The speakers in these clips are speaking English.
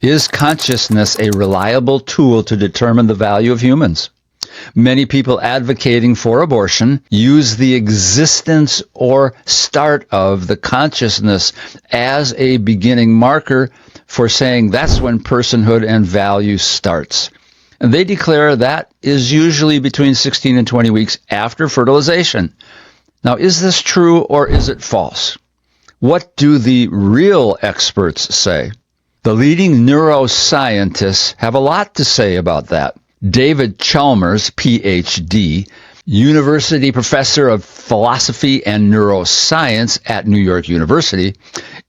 Is consciousness a reliable tool to determine the value of humans? Many people advocating for abortion use the existence or start of the consciousness as a beginning marker for saying that's when personhood and value starts. And they declare that is usually between 16 and 20 weeks after fertilization. Now, is this true or is it false? What do the real experts say? The leading neuroscientists have a lot to say about that. David Chalmers, Ph.D., University Professor of Philosophy and Neuroscience at New York University,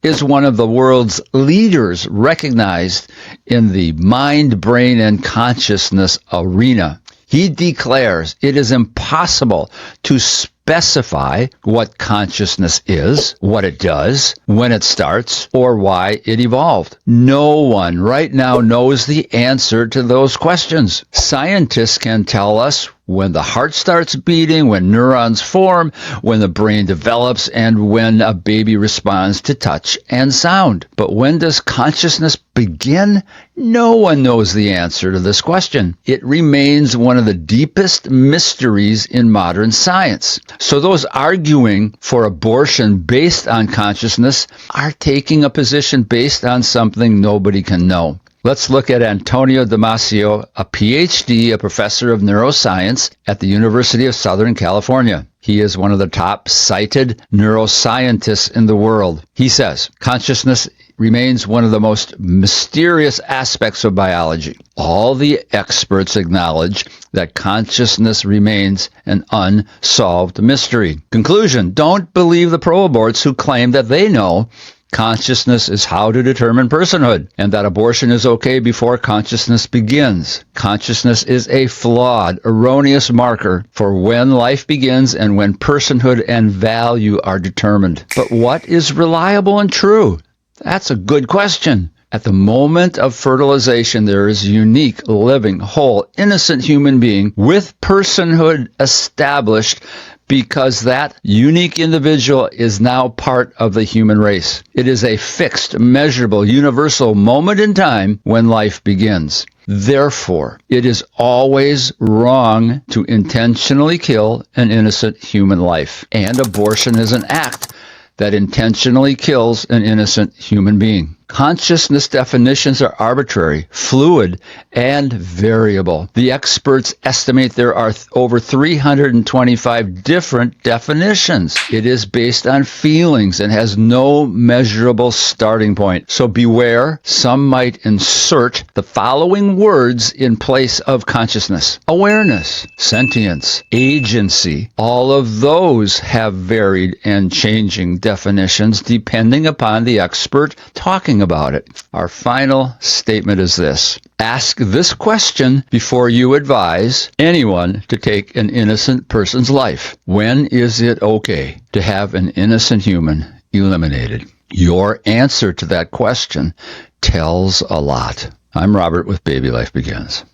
is one of the world's leaders recognized in the mind, brain, and consciousness arena. He declares it is impossible to specify what consciousness is, what it does, when it starts, or why it evolved. No one right now knows the answer to those questions. Scientists can tell us when the heart starts beating, when neurons form, when the brain develops, and when a baby responds to touch and sound. But when does consciousness begin? No one knows the answer to this question. It remains one of the deepest mysteries in modern science. So those arguing for abortion based on consciousness are taking a position based on something nobody can know. Let's look at Antonio Damasio, a Ph.D., a professor of neuroscience at the University of Southern California. He is one of the top cited neuroscientists in the world. He says, consciousness remains one of the most mysterious aspects of biology. All the experts acknowledge that consciousness remains an unsolved mystery. Conclusion, don't believe the pro-aborts who claim that they know consciousness is how to determine personhood, and that abortion is okay before consciousness begins. Consciousness is a flawed, erroneous marker for when life begins and when personhood and value are determined. But what is reliable and true? That's a good question. At the moment of fertilization, there is a unique, living, whole, innocent human being with personhood established because that unique individual is now part of the human race. It is a fixed, measurable, universal moment in time when life begins. Therefore, it is always wrong to intentionally kill an innocent human life. And abortion is an act that intentionally kills an innocent human being. Consciousness definitions are arbitrary, fluid, and variable. The experts estimate there are over 325 different definitions. It is based on feelings and has no measurable starting point. So beware, some might insert the following words in place of consciousness: awareness, sentience, agency. All of those have varied and changing definitions depending upon the expert talking about it. Our final statement is this: ask this question before you advise anyone to take an innocent person's life. When is it okay to have an innocent human eliminated? Your answer to that question tells a lot. I'm Robert with Baby Life Begins.